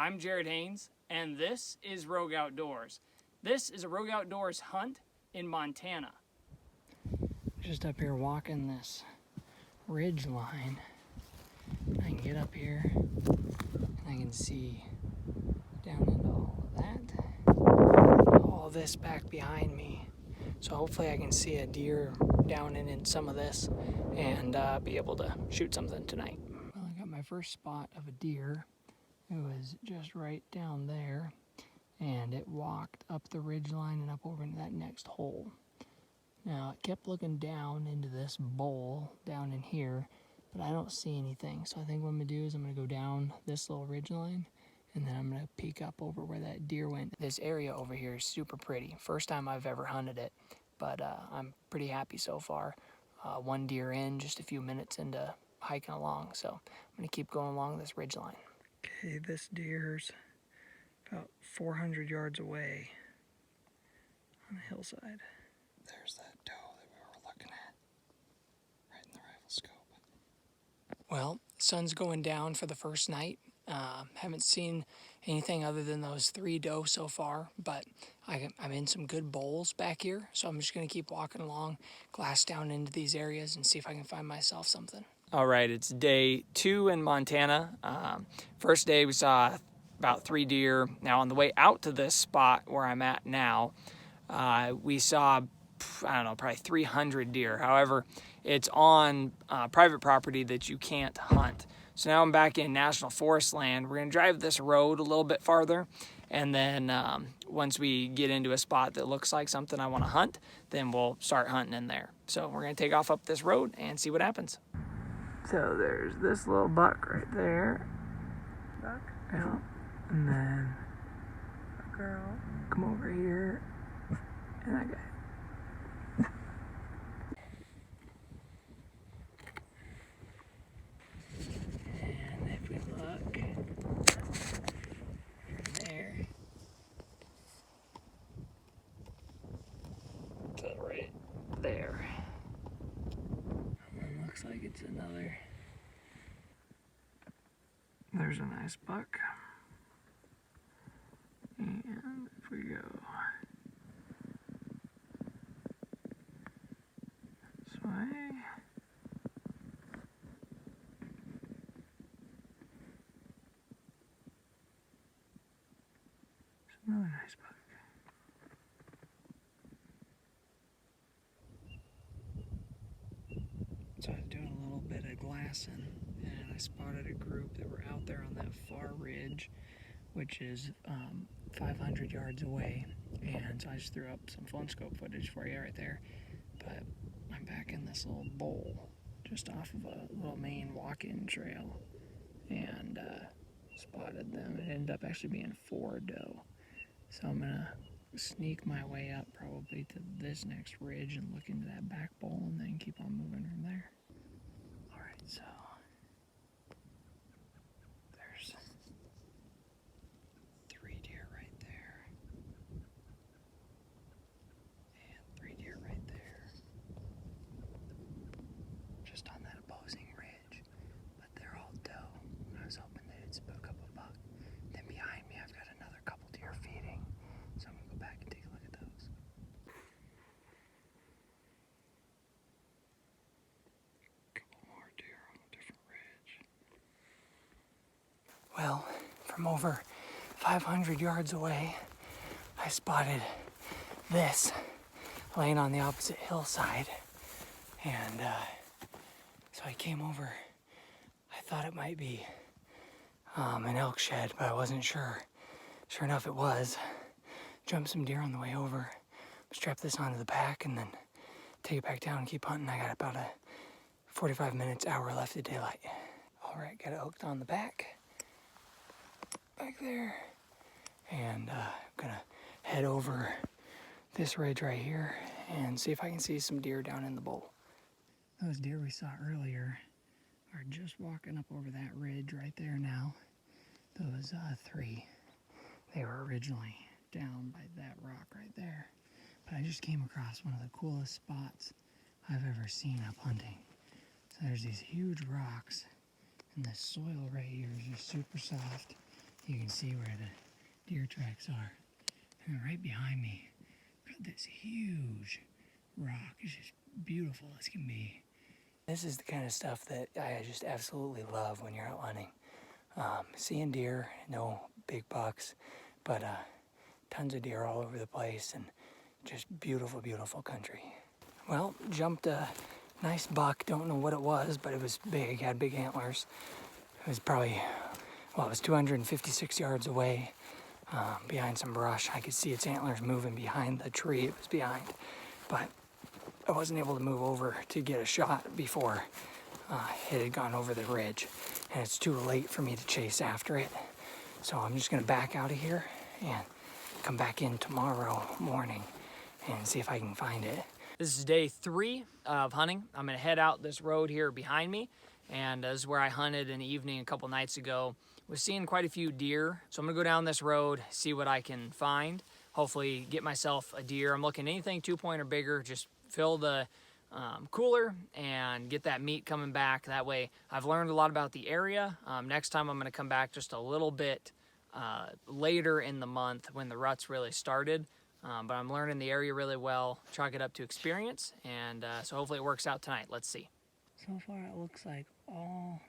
I'm Jared Haynes, and this is Rogue Outdoors. This is a Rogue Outdoors hunt in Montana. Just up here walking this ridge line. I can get up here and I can see down into all of that, all this back behind me. So hopefully I can see a deer down in some of this and be able to shoot something tonight. Well, I got my first spot of a deer. It was just right down there, and it walked up the ridge line and up over into that next hole. Now, it kept looking down into this bowl down in here, but I don't see anything. So I think what I'm going to do is I'm going to go down this little ridge line, and then I'm going to peek up over where that deer went. This area over here is super pretty. First time I've ever hunted it, but I'm pretty happy so far. One deer in, just a few minutes into hiking along, so I'm going to keep going along this ridge line. Okay, this deer's about 400 yards away on the hillside. There's that doe that we were looking at, right in the rifle scope. Well, sun's going down for the first night. Haven't seen anything other than those 3 doe so far, but I'm in some good bowls back here, so I'm just going to keep walking along, glass down into these areas, and see if I can find myself something. All right, it's day 2 in Montana. First day we saw about 3 deer. Now on the way out to this spot where I'm at now, we saw, I don't know, probably 300 deer. However, it's on private property that you can't hunt. So now I'm back in National Forest land. We're gonna drive this road a little bit farther, and then once we get into a spot that looks like something I wanna hunt, then we'll start hunting in there. So we're gonna take off up this road and see what happens. So there's this little buck right there. Buck? Yeah. And then A girl. come over here, and that guy. And if we look from there to right there, and then looks like it's another. There's a nice buck. And if we go this way, there's another nice buck. So I was doing a little bit of glassing, and I spotted a group that were out there on that far ridge, which is 500 yards away. And so I just threw up some phone scope footage for you right there. But I'm back in this little bowl, just off of a little main walk-in trail, and spotted them. It ended up actually being 4 doe. So I'm gonna sneak my way up probably to this next ridge and look into that back bowl, and then keep on moving from there. All right, so there's 3 deer right there, and 3 deer right there, just on that opposing ridge, but they're all doe. I was hoping they'd spook up a buck. Then behind me I've got another couple deer feeding, so I'm gonna go back and take a look at those. Couple more deer on a different ridge. Well, from over 500 yards away, I spotted this laying on the opposite hillside, and so I came over. I thought it might be an elk shed, but I wasn't sure. Sure enough, it was. Jumped some deer on the way over, strap this onto the back, and then take it back down and keep hunting. I got about a 45 minutes, hour left of daylight. All right, got it hooked on the back there, and I'm gonna head over this ridge right here and see if I can see some deer down in the bowl. Those deer we saw earlier are just walking up over that ridge right there now. Those 3, they were originally down by that rock right there. But I just came across one of the coolest spots I've ever seen up hunting. So there's these huge rocks, and the soil right here is just super soft. You can see where the deer tracks are. And right behind me, got this huge rock. It's just beautiful as can be. This is the kind of stuff that I just absolutely love when you're out hunting. Seeing deer, no big bucks, but tons of deer all over the place and just beautiful, beautiful country. Well, jumped a nice buck. Don't know what it was, but it was big, had big antlers. It was probably, well, it was 256 yards away behind some brush. I could see its antlers moving behind the tree it was behind, but I wasn't able to move over to get a shot before it had gone over the ridge, and it's too late for me to chase after it. So I'm just gonna back out of here and come back in tomorrow morning and see if I can find it. This is day 3 of hunting. I'm gonna head out this road here behind me, and this is where I hunted in the evening a couple nights ago. Was seeing quite a few deer, so I'm gonna go down this road, see what I can find. Hopefully get myself a deer. I'm looking anything 2-point or bigger, just fill the cooler and get that meat coming back. That way I've learned a lot about the area. Next time I'm gonna come back just a little bit later in the month when the rut's really started. But I'm learning the area really well, chalk it up to experience, and so hopefully it works out tonight. Let's see. So far it looks like all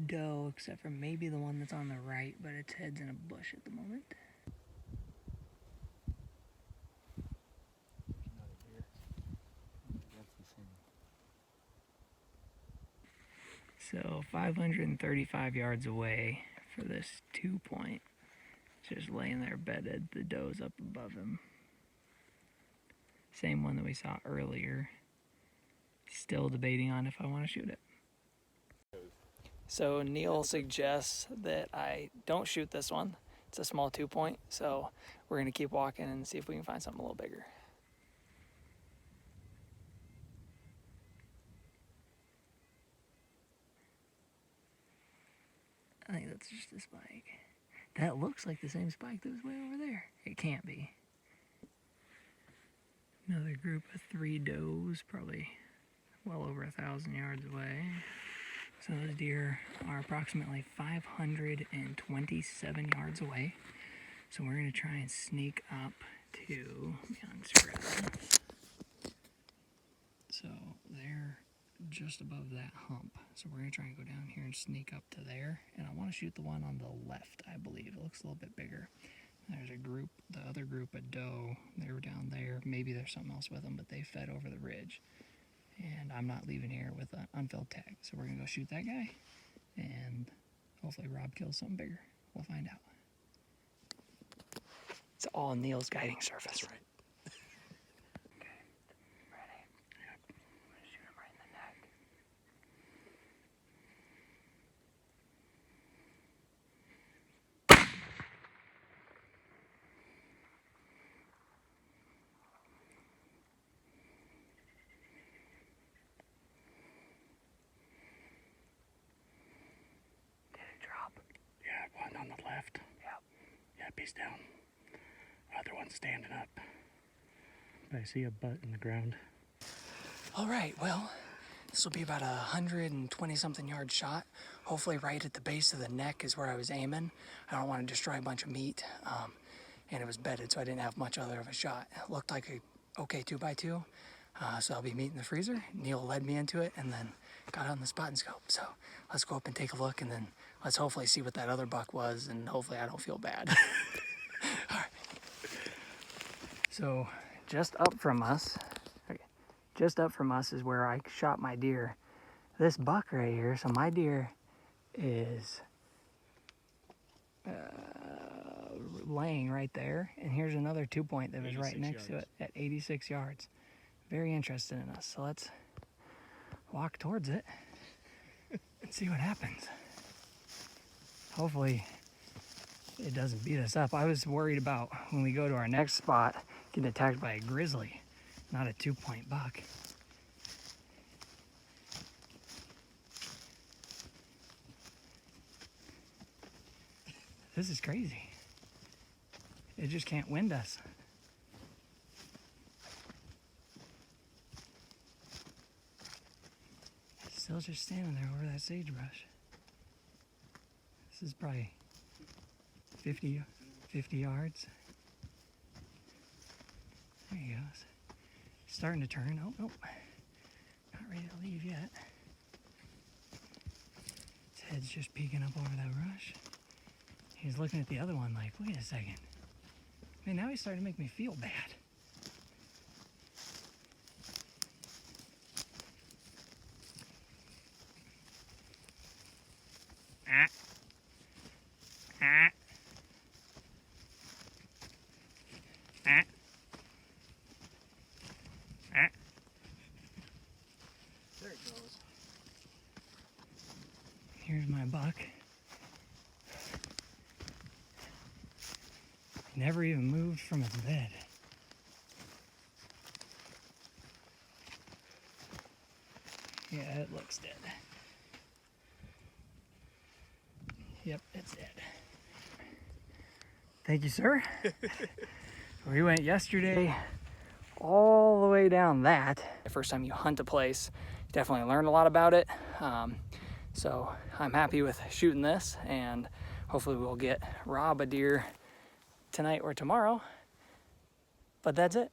doe except for maybe the one that's on the right, but its head's in a bush at the moment. So 535 yards away for this 2-point. Just laying there bedded, the doe's up above him. Same one that we saw earlier. Still debating on if I want to shoot it. So Neil suggests that I don't shoot this one. It's a small 2-point, so we're gonna keep walking and see if we can find something a little bigger. I think that's just a spike. That looks like the same spike that was way over there. It can't be. Another group of 3 does, probably well over 1,000 yards away. So those deer are approximately 527 yards away. So we're gonna try and sneak up to, so they're just above that hump. So we're gonna try and go down here and sneak up to there. And I wanna shoot the one on the left, I believe. It looks a little bit bigger. There's a group, the other group of doe, they were down there. Maybe there's something else with them, but they fed over the ridge. And I'm not leaving here with an unfilled tag. So we're gonna go shoot that guy, and hopefully Rob kills something bigger. We'll find out. It's all Neil's guiding surface. That's right. Okay, ready? Yep. I'm gonna shoot him right in the neck. Yeah, one on the left. Yep. Yep, he's down. Other one's standing up. I see a butt in the ground. All right, well, this will be about 120 something yard shot. Hopefully right at the base of the neck is where I was aiming. I don't want to destroy a bunch of meat. And it was bedded, so I didn't have much other of a shot. It looked like a okay 2x2. So I'll be meat in the freezer. Neil led me into it and then got on the spot and scope. So let's go up and take a look, and then let's hopefully see what that other buck was, and hopefully I don't feel bad. All right. So just up from us is where I shot my deer. This buck right here, so my deer is laying right there, and here's another 2-point that was right next to it at 86 yards. Very interested in us, so let's walk towards it and see what happens. Hopefully it doesn't beat us up. I was worried about when we go to our next spot getting attacked by a grizzly, not a 2-point buck. This is crazy. It just can't wind us. Still just standing there over that sagebrush. This is probably 50 yards. There he goes. Starting to turn. Oh, nope. Not ready to leave yet. His head's just peeking up over that brush. He's looking at the other one like, wait a second. Man, now he's starting to make me feel bad. Ah. Ah. Ah. Ah. There it goes. Here's my buck. Never even moved from its bed. Yeah, it looks dead. Yep, it's dead. Thank you, sir. We went yesterday all the way down that. The first time you hunt a place, you definitely learn a lot about it. So I'm happy with shooting this, and hopefully we'll get Rob a deer tonight or tomorrow. But that's it.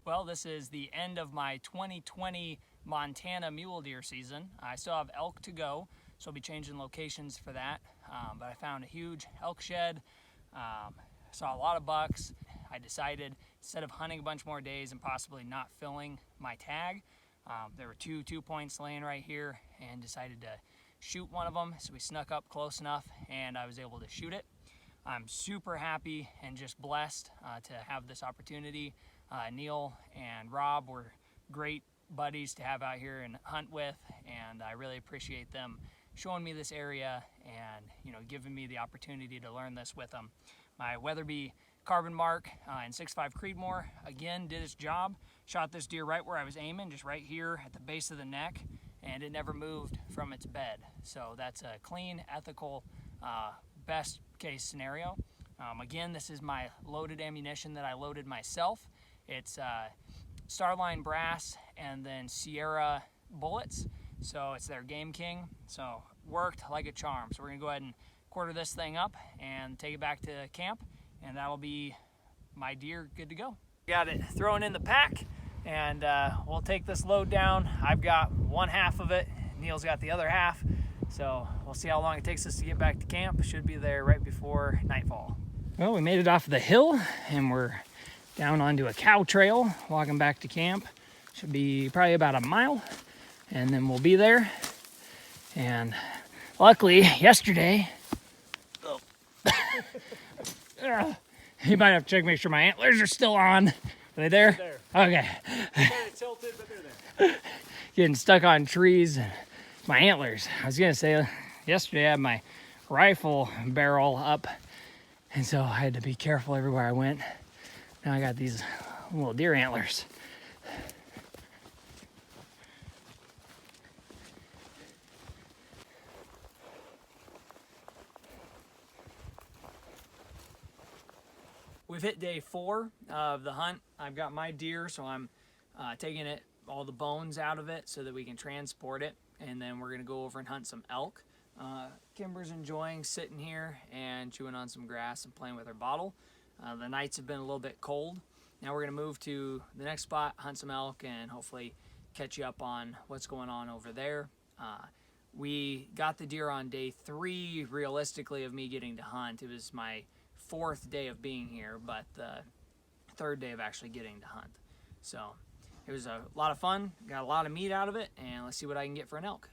Well, this is the end of my 2020 Montana mule deer season. I still have elk to go, so I'll be changing locations for that. But I found a huge elk shed, saw a lot of bucks. I decided, instead of hunting a bunch more days and possibly not filling my tag, there were two points laying right here, and decided to shoot one of them. So we snuck up close enough and I was able to shoot it. I'm super happy and just blessed to have this opportunity. Neil and Rob were great buddies to have out here and hunt with, and I really appreciate them showing me this area and, you know, giving me the opportunity to learn this with them. My Weatherby carbon mark in 6.5 Creedmoor again did its job. Shot this deer right where I was aiming, just right here at the base of the neck, and it never moved from its bed. So that's a clean, ethical, best case scenario. Again, this is my loaded ammunition that I loaded myself. It's Starline brass and then Sierra bullets. So it's their Game King. So worked like a charm. So we're gonna go ahead and quarter this thing up and take it back to camp, and that'll be my deer good to go. Got it thrown in the pack, and we'll take this load down. I've got one half of it. Neil's got the other half. So we'll see how long it takes us to get back to camp. Should be there right before nightfall. Well, we made it off the hill and we're down onto a cow trail, walking back to camp. Should be probably about a mile, and then we'll be there. And luckily, yesterday, you might have to check, make sure my antlers are still on. Are they there? There. Okay. Kind of tilted, but they're there. Getting stuck on trees. My antlers. I was gonna say, yesterday I had my rifle barrel up, and so I had to be careful everywhere I went. Now I got these little deer antlers. We've hit day 4 of the hunt. I've got my deer, so I'm taking all the bones out of it so that we can transport it, and then we're gonna go over and hunt some elk. Kimber's enjoying sitting here and chewing on some grass and playing with her bottle. The nights have been a little bit cold. Now we're gonna move to the next spot, hunt some elk, and hopefully catch you up on what's going on over there. We got the deer on day 3, realistically, of me getting to hunt. It was my 4th day of being here, but the 3rd day of actually getting to hunt. So it was a lot of fun, got a lot of meat out of it, and let's see what I can get for an elk.